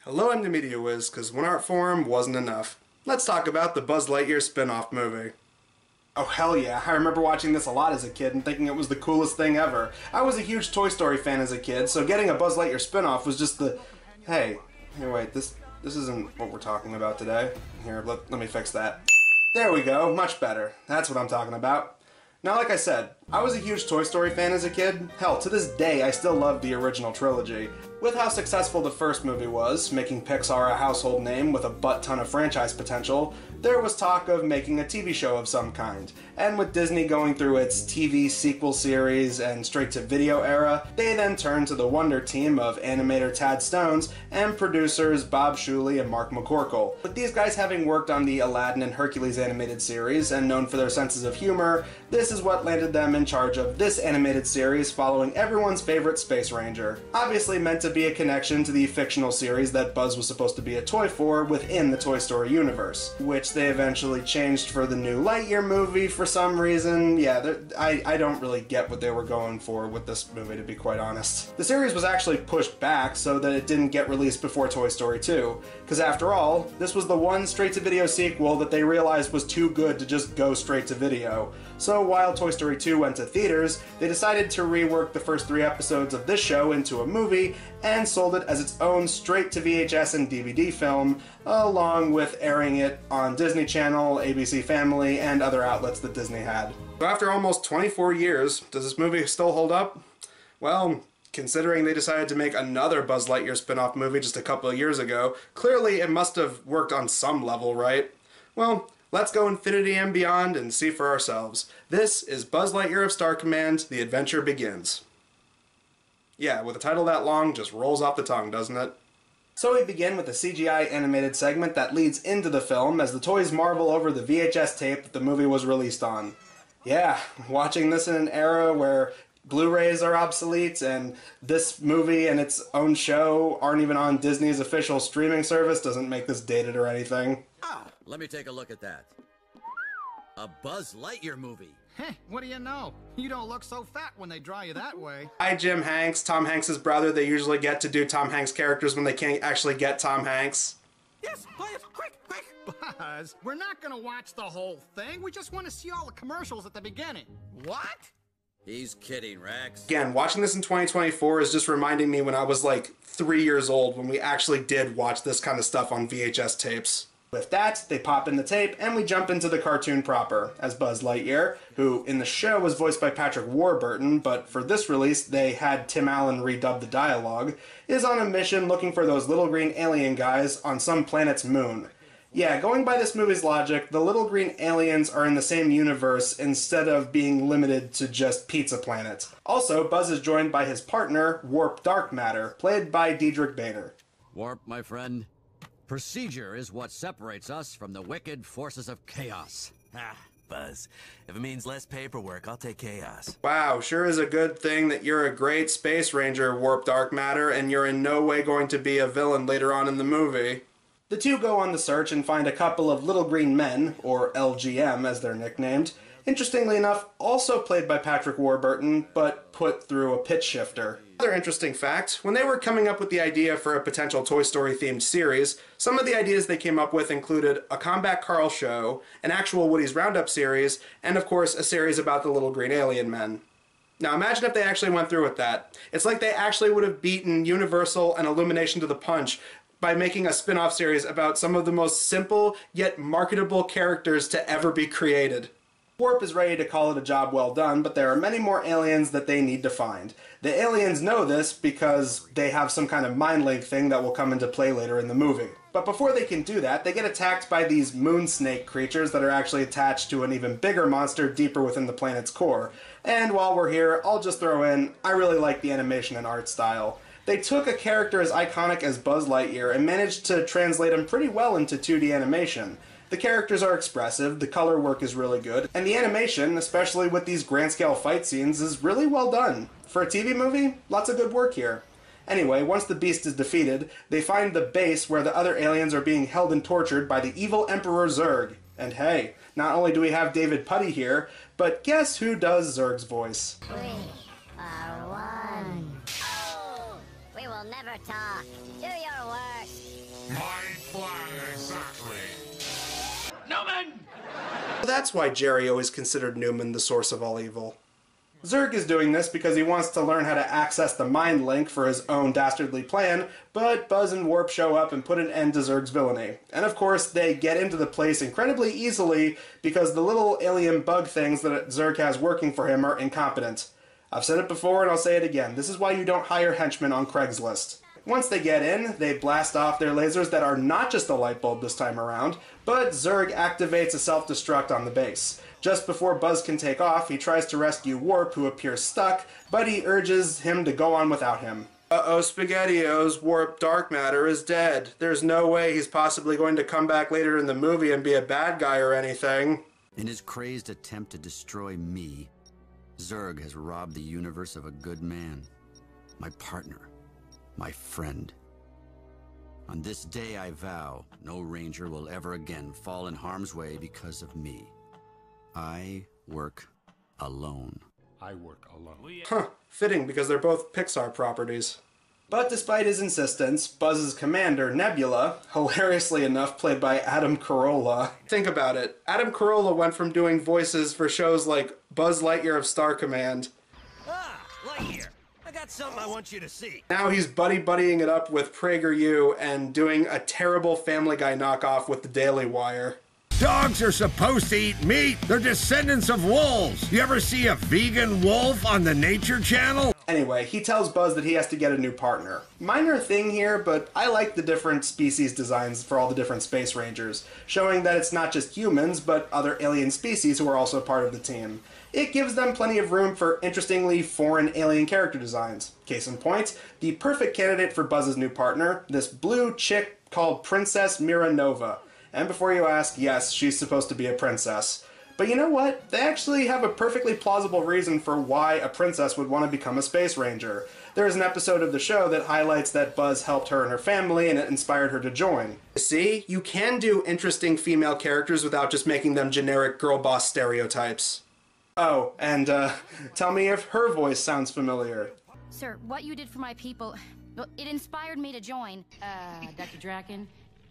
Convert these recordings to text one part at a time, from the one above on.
Hello, I'm the Media Wiz, because one art form wasn't enough. Let's talk about the Buzz Lightyear spin-off movie. Oh hell yeah, I remember watching this a lot as a kid and thinking it was the coolest thing ever. I was a huge Toy Story fan as a kid, so getting a Buzz Lightyear spin-off was just the... Hey, wait, this isn't what we're talking about today. Here, let me fix that. There we go, much better. That's what I'm talking about. Now, like I said, I was a huge Toy Story fan as a kid. Hell, to this day, I still love the original trilogy. With how successful the first movie was, making Pixar a household name with a butt-ton of franchise potential, there was talk of making a TV show of some kind. And with Disney going through its TV sequel series and straight-to-video era, they then turned to the wonder team of animator Tad Stones and producers Bob Shuley and Mark McCorkle. With these guys having worked on the Aladdin and Hercules animated series and known for their senses of humor, this is what landed them in charge of this animated series following everyone's favorite Space Ranger. Obviously meant to be a connection to the fictional series that Buzz was supposed to be a toy for within the Toy Story universe, which they eventually changed for the new Lightyear movie for some reason. Yeah, I don't really get what they were going for with this movie, to be quite honest. The series was actually pushed back so that it didn't get released before Toy Story 2, because after all, this was the one straight-to-video sequel that they realized was too good to just go straight to video. So while Toy Story 2 went to theaters, they decided to rework the first 3 episodes of this show into a movie and sold it as its own straight-to-VHS and DVD film, along with airing it on Disney Channel, ABC Family, and other outlets that Disney had. So after almost 24 years, does this movie still hold up? Well, considering they decided to make another Buzz Lightyear spin-off movie just a couple of years ago, clearly it must have worked on some level, right? Well, let's go infinity and beyond and see for ourselves. This is Buzz Lightyear of Star Command, The Adventure Begins. Yeah, with a title that long, just rolls off the tongue, doesn't it? So we begin with a CGI animated segment that leads into the film as the toys marvel over the VHS tape that the movie was released on. Yeah, watching this in an era where Blu-rays are obsolete and this movie and its own show aren't even on Disney's official streaming service doesn't make this dated or anything. Ah, let me take a look at that. A Buzz Lightyear movie. Heh, what do you know? You don't look so fat when they draw you that way. Hi, Jim Hanks, Tom Hanks' brother. They usually get to do Tom Hanks characters when they can't actually get Tom Hanks. Yes, play it, quick! Buzz, we're not gonna watch the whole thing. We just want to see all the commercials at the beginning. What? He's kidding, Rex. Again, watching this in 2024 is just reminding me when I was like 3 years old when we actually did watch this kind of stuff on VHS tapes. With that, they pop in the tape, and we jump into the cartoon proper, as Buzz Lightyear, who in the show was voiced by Patrick Warburton, but for this release they had Tim Allen redub the dialogue, is on a mission looking for those little green alien guys on some planet's moon. Yeah, going by this movie's logic, the little green aliens are in the same universe instead of being limited to just Pizza Planet. Also, Buzz is joined by his partner, Warp Dark Matter, played by Diedrich Bader. Warp, my friend. Procedure is what separates us from the wicked forces of chaos. Ah, Buzz. If it means less paperwork, I'll take chaos. Wow, sure is a good thing that you're a great Space Ranger, Warp Dark Matter, and you're in no way going to be a villain later on in the movie. The two go on the search and find a couple of little green men, or LGM as they're nicknamed, interestingly enough also played by Patrick Warburton, but put through a pitch shifter. Another interesting fact, when they were coming up with the idea for a potential Toy Story themed series, some of the ideas they came up with included a Combat Carl show, an actual Woody's Roundup series, and of course a series about the little green alien men. Now imagine if they actually went through with that. It's like they actually would have beaten Universal and Illumination to the punch by making a spin-off series about some of the most simple yet marketable characters to ever be created. Warp is ready to call it a job well done, but there are many more aliens that they need to find. The aliens know this because they have some kind of mind link thing that will come into play later in the movie. But before they can do that, they get attacked by these moon snake creatures that are actually attached to an even bigger monster deeper within the planet's core. And while we're here, I'll just throw in, I really like the animation and art style. They took a character as iconic as Buzz Lightyear and managed to translate him pretty well into 2D animation. The characters are expressive, the color work is really good, and the animation, especially with these grand-scale fight scenes, is really well done. For a TV movie, lots of good work here. Anyway, once the beast is defeated, they find the base where the other aliens are being held and tortured by the evil Emperor Zurg. And hey, not only do we have David Puddy here, but guess who does Zurg's voice? We are one. Oh! We will never talk. Do your worst. My plan exactly. Newman! That's why Jerry always considered Newman the source of all evil. Zurg is doing this because he wants to learn how to access the mind link for his own dastardly plan, but Buzz and Warp show up and put an end to Zurg's villainy. And of course, they get into the place incredibly easily because the little alien bug things that Zurg has working for him are incompetent. I've said it before and I'll say it again, this is why you don't hire henchmen on Craigslist. Once they get in, they blast off their lasers that are not just a light bulb this time around, but Zurg activates a self-destruct on the base. Just before Buzz can take off, he tries to rescue Warp, who appears stuck, but he urges him to go on without him. Uh-oh, SpaghettiOs, Warp Dark Matter is dead. There's no way he's possibly going to come back later in the movie and be a bad guy or anything. In his crazed attempt to destroy me, Zurg has robbed the universe of a good man, my partner, my friend. On this day I vow, no Ranger will ever again fall in harm's way because of me. I work alone. I work alone. Huh, fitting because they're both Pixar properties. But despite his insistence, Buzz's commander, Nebula, hilariously enough played by Adam Carolla. Think about it. Adam Carolla went from doing voices for shows like Buzz Lightyear of Star Command. Ah, Lightyear. I got something I want you to see. Now he's buddying it up with PragerU and doing a terrible Family Guy knockoff with the Daily Wire. Dogs are supposed to eat meat. They're descendants of wolves. You ever see a vegan wolf on the Nature Channel? Anyway, he tells Buzz that he has to get a new partner. Minor thing here, but I like the different species designs for all the different Space Rangers, showing that it's not just humans, but other alien species who are also part of the team. It gives them plenty of room for interestingly foreign alien character designs. Case in point, the perfect candidate for Buzz's new partner, this blue chick called Princess Mira Nova. And before you ask, yes, she's supposed to be a princess. But you know what? They actually have a perfectly plausible reason for why a princess would want to become a Space Ranger. There is an episode of the show that highlights that Buzz helped her and her family and it inspired her to join. See, you can do interesting female characters without just making them generic girl boss stereotypes. Oh, and tell me if her voice sounds familiar. Sir, what you did for my people, well, it inspired me to join. Dr. Draken,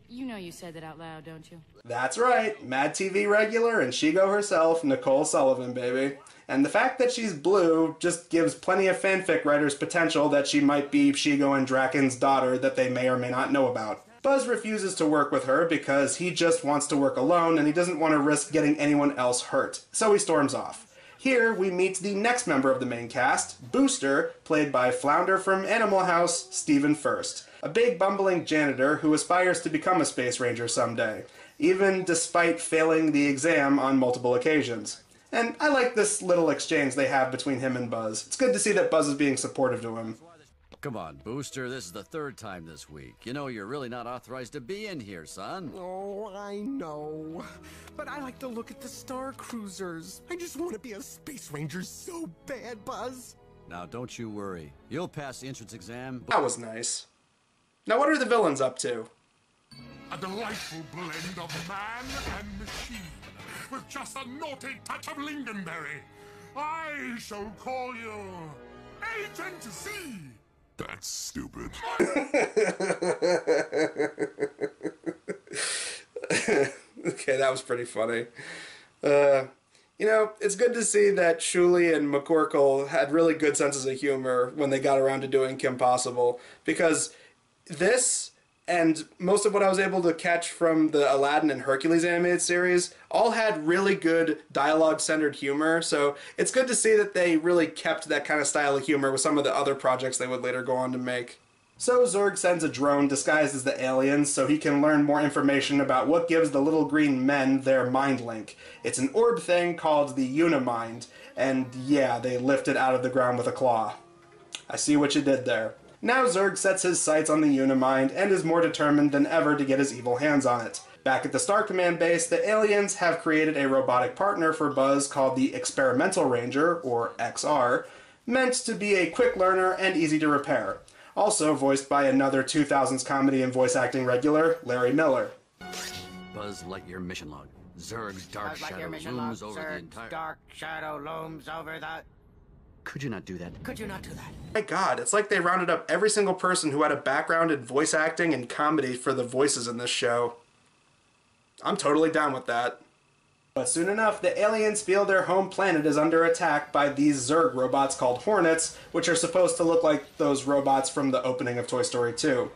you know you said that out loud, don't you? That's right, Mad TV regular and Shigo herself, Nicole Sullivan, baby. And the fact that she's blue just gives plenty of fanfic writers potential that she might be Shigo and Draken's daughter that they may or may not know about. Buzz refuses to work with her because he just wants to work alone and he doesn't want to risk getting anyone else hurt, so he storms off. Here we meet the next member of the main cast, Booster, played by Flounder from Animal House, Stephen Furst, a big bumbling janitor who aspires to become a Space Ranger someday, even despite failing the exam on multiple occasions. And I like this little exchange they have between him and Buzz. It's good to see that Buzz is being supportive to him. Come on, Booster, this is the third time this week. You know you're really not authorized to be in here, son. Oh, I know. But I like to look at the Star Cruisers. I just want to be a Space Ranger so bad, Buzz. Now, don't you worry. You'll pass the entrance exam. That was nice. Now what are the villains up to? A delightful blend of man and machine, with just a naughty touch of lingonberry. I shall call you Agent Z. That's stupid. Okay, that was pretty funny. You know, it's good to see that Shuli and McCorkle had really good senses of humor when they got around to doing Kim Possible, because this and most of what I was able to catch from the Aladdin and Hercules animated series all had really good dialogue-centered humor, so it's good to see that they really kept that kind of style of humor with some of the other projects they would later go on to make. So Zurg sends a drone disguised as the aliens so he can learn more information about what gives the little green men their mind link. It's an orb thing called the Unimind, and yeah, they lift it out of the ground with a claw. I see what you did there. Now Zurg sets his sights on the Unimind and is more determined than ever to get his evil hands on it. Back at the Star Command base, the aliens have created a robotic partner for Buzz called the Experimental Ranger, or XR, meant to be a quick learner and easy to repair. Also voiced by another 2000s comedy and voice acting regular, Larry Miller. Buzz Lightyear mission log. Zurg's dark shadow looms over the entire... Dark shadow looms over the... Could you not do that? Could you not do that? My God, it's like they rounded up every single person who had a background in voice acting and comedy for the voices in this show. I'm totally down with that. But soon enough, the aliens feel their home planet is under attack by these Zurg robots called Hornets, which are supposed to look like those robots from the opening of Toy Story 2.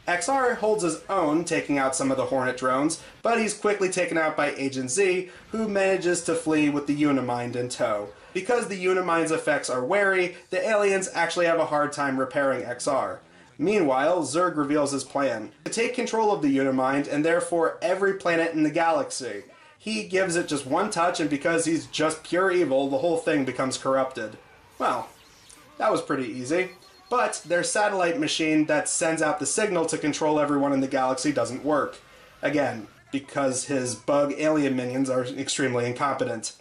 XR holds his own, taking out some of the Hornet drones, but he's quickly taken out by Agent Z, who manages to flee with the Unimind in tow. Because the Unimind's effects are wary, the aliens actually have a hard time repairing XR. Meanwhile, Zurg reveals his plan: to take control of the Unimind and therefore every planet in the galaxy. He gives it just one touch, and because he's just pure evil, the whole thing becomes corrupted. Well, that was pretty easy. But their satellite machine that sends out the signal to control everyone in the galaxy doesn't work. Again, because his bug alien minions are extremely incompetent.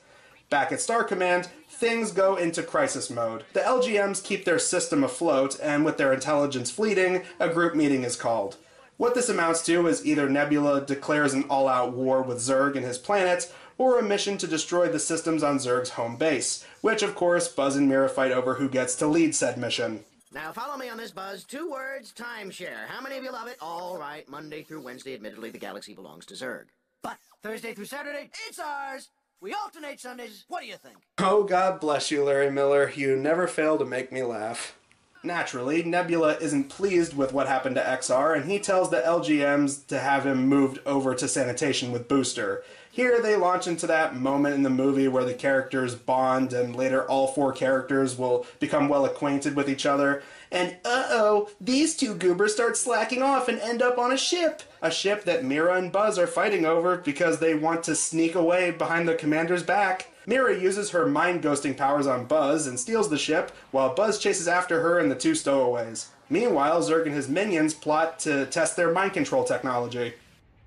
Back at Star Command, things go into crisis mode. The LGMs keep their system afloat, and with their intelligence fleeting, a group meeting is called. What this amounts to is either Nebula declares an all-out war with Zurg and his planet, or a mission to destroy the systems on Zurg's home base, which of course Buzz and Mira fight over who gets to lead said mission. Now follow me on this, Buzz. 2 words, timeshare. How many of you love it? All right, Monday through Wednesday, admittedly, the galaxy belongs to Zurg. But Thursday through Saturday, it's ours. We alternate Sundays. What do you think? Oh, God bless you, Larry Miller. You never fail to make me laugh. Naturally, Nebula isn't pleased with what happened to XR, and he tells the LGMs to have him moved over to sanitation with Booster. Here they launch into that moment in the movie where the characters bond, and later all 4 characters will become well acquainted with each other. And uh-oh, these 2 goobers start slacking off and end up on a ship. A ship that Mira and Buzz are fighting over because they want to sneak away behind the commander's back. Mira uses her mind-ghosting powers on Buzz and steals the ship, while Buzz chases after her and the 2 stowaways. Meanwhile, Zurg and his minions plot to test their mind control technology.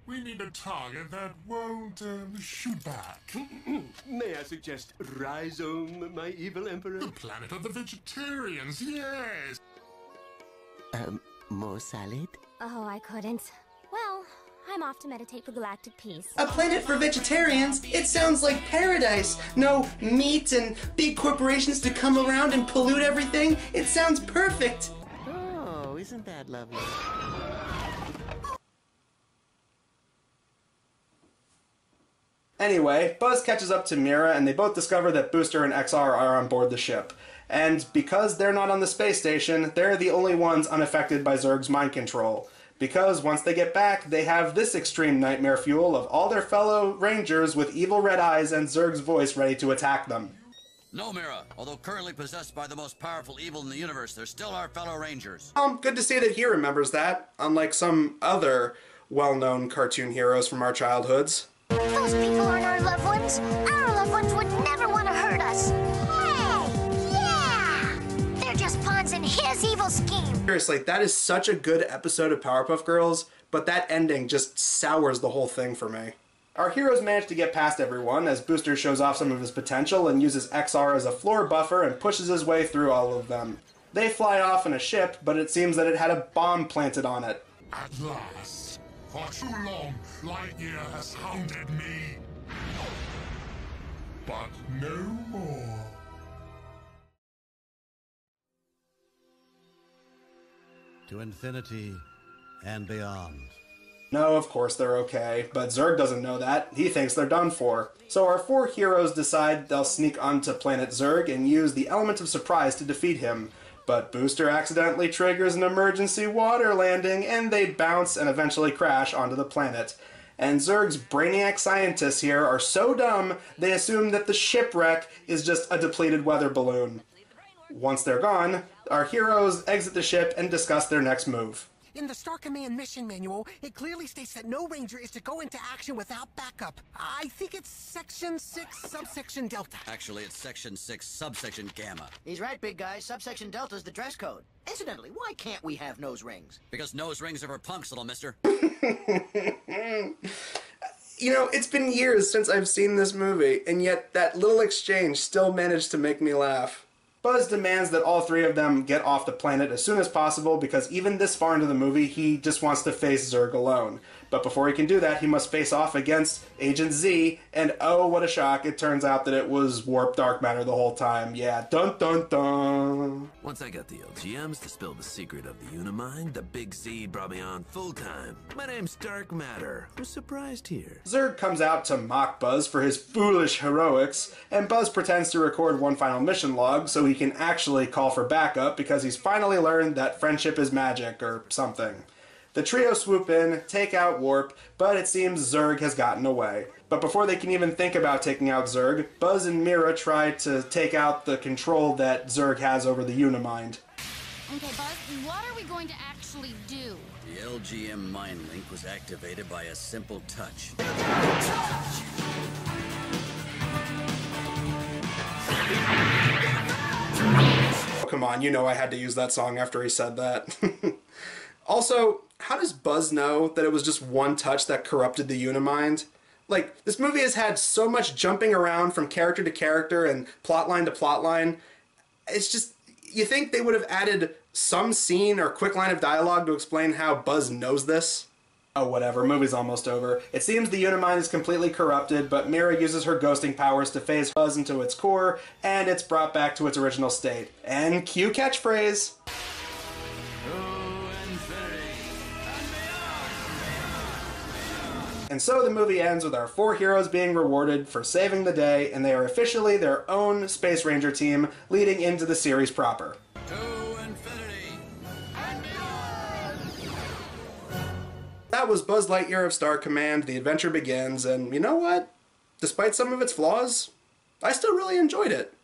We need a target that won't shoot back. May I suggest Rhizome, my evil emperor? The planet of the vegetarians, yes! More salad? Oh, I couldn't. Well, I'm off to meditate for galactic peace. A planet for vegetarians? It sounds like paradise. No meat and big corporations to come around and pollute everything. It sounds perfect. Oh, isn't that lovely? Anyway, Buzz catches up to Mira, and they both discover that Booster and XR are on board the ship. And because they're not on the space station, they're the only ones unaffected by Zurg's mind control. Because once they get back, they have this extreme nightmare fuel of all their fellow Rangers with evil red eyes and Zurg's voice ready to attack them. No, Mira. Although currently possessed by the most powerful evil in the universe, they're still our fellow Rangers. Good to see that he remembers that, unlike some other well-known cartoon heroes from our childhoods. Those people aren't our loved ones. Our loved ones would never want to hurt us. Hey! Yeah! They're just pawns in his evil scheme. Seriously, that is such a good episode of Powerpuff Girls, but that ending just sours the whole thing for me. Our heroes manage to get past everyone as Booster shows off some of his potential and uses XR as a floor buffer and pushes his way through all of them. They fly off in a ship, but it seems that it had a bomb planted on it. At last. For too long, Lightyear has hounded me. But no more. To infinity and beyond. No, of course they're okay, but Zurg doesn't know that. He thinks they're done for. So our 4 heroes decide they'll sneak onto planet Zurg and use the element of surprise to defeat him. But Booster accidentally triggers an emergency water landing, and they bounce and eventually crash onto the planet. And Zurg's brainiac scientists here are so dumb, they assume that the shipwreck is just a depleted weather balloon. Once they're gone, our heroes exit the ship and discuss their next move. In the Star Command mission manual, it clearly states that no Ranger is to go into action without backup. I think it's Section 6, Subsection Delta. Actually, it's Section 6, Subsection Gamma. He's right, big guy. Subsection Delta's the dress code. Incidentally, why can't we have nose rings? Because nose rings are for punks, little mister. You know, it's been years since I've seen this movie, and yet that little exchange still managed to make me laugh. Buzz demands that all three of them get off the planet as soon as possible because even this far into the movie, he just wants to face Zurg alone. But before he can do that, he must face off against Agent Z, and oh, what a shock, it turns out that it was warp dark matter the whole time. Yeah, dun dun dun. Once I got the LGMs to spill the secret of the Unimind, the Big Z brought me on full time. My name's Dark Matter. Who's surprised here? Zurg comes out to mock Buzz for his foolish heroics, and Buzz pretends to record one final mission log so he can actually call for backup because he's finally learned that friendship is magic or something. The trio swoop in, take out Warp, but it seems Zurg has gotten away. But before they can even think about taking out Zurg, Buzz and Mira try to take out the control that Zurg has over the Unimind. Okay, Buzz, what are we going to actually do? The LGM mind link was activated by a simple touch. Oh, come on, you know I had to use that song after he said that. Also, how does Buzz know that it was just one touch that corrupted the Unimind? Like, this movie has had so much jumping around from character to character and plotline to plotline. It's just, you think they would have added some scene or quick line of dialogue to explain how Buzz knows this? Oh, whatever, movie's almost over. It seems the Unimind is completely corrupted, but Mira uses her ghosting powers to phase Buzz into its core, and it's brought back to its original state. And cue catchphrase. And so the movie ends with our four heroes being rewarded for saving the day, and they are officially their own Space Ranger team leading into the series proper. That was Buzz Lightyear of Star Command, The Adventure Begins, and you know what? Despite some of its flaws, I still really enjoyed it.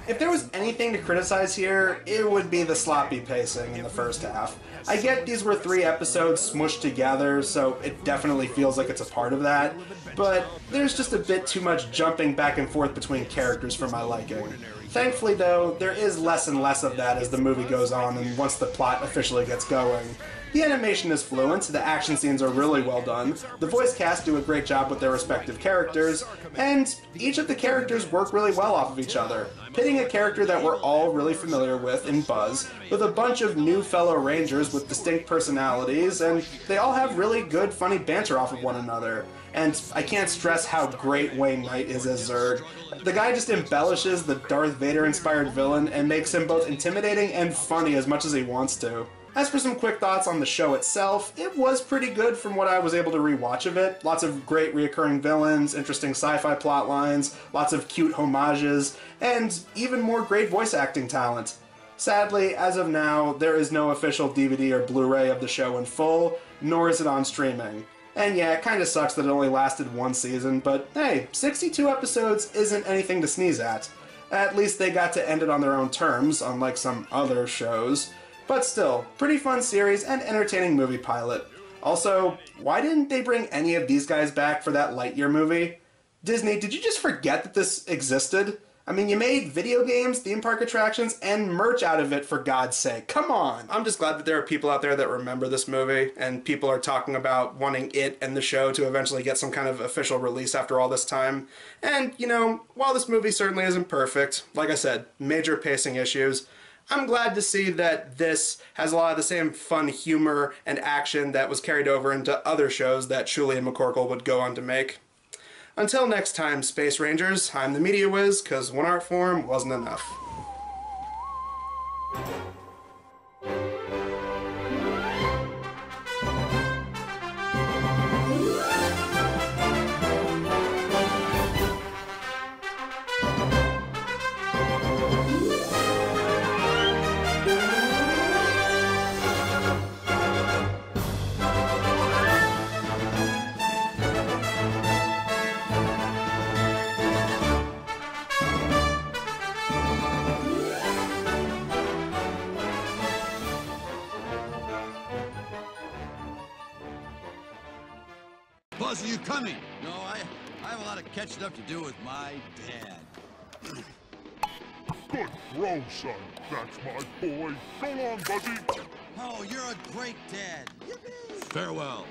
If there was anything to criticize here, it would be the sloppy pacing in the first half. I get these were 3 episodes smushed together, so it definitely feels like it's a part of that, but there's just a bit too much jumping back and forth between characters for my liking. Thankfully though, there is less and less of that as the movie goes on and once the plot officially gets going. The animation is fluent, the action scenes are really well done, the voice cast do a great job with their respective characters, and each of the characters work really well off of each other, pitting a character that we're all really familiar with in Buzz, with a bunch of new fellow Rangers with distinct personalities, and they all have really good, funny banter off of one another. And I can't stress how great Wayne Knight is as Zurg. The guy just embellishes the Darth Vader-inspired villain and makes him both intimidating and funny as much as he wants to. As for some quick thoughts on the show itself, it was pretty good from what I was able to rewatch of it. Lots of great reoccurring villains, interesting sci-fi plot lines, lots of cute homages, and even more great voice acting talent. Sadly, as of now, there is no official DVD or Blu-ray of the show in full, nor is it on streaming. And yeah, it kinda sucks that it only lasted 1 season, but hey, 62 episodes isn't anything to sneeze at. At least they got to end it on their own terms, unlike some other shows. But still, pretty fun series and entertaining movie pilot. Also, why didn't they bring any of these guys back for that Lightyear movie? Disney, did you just forget that this existed? I mean, you made video games, theme park attractions, and merch out of it, for God's sake. Come on! I'm just glad that there are people out there that remember this movie, and people are talking about wanting it and the show to eventually get some kind of official release after all this time. And, you know, while this movie certainly isn't perfect, like I said, major pacing issues, I'm glad to see that this has a lot of the same fun humor and action that was carried over into other shows that Shuley and McCorkle would go on to make. Until next time, Space Rangers, I'm the Media Wiz, cause one art form wasn't enough. Buzz, are you coming? No, I have a lot of catching up to do with my dad. Good throw, son. That's my boy. So long, Buzzy. Oh, you're a great dad. Yippee! Farewell.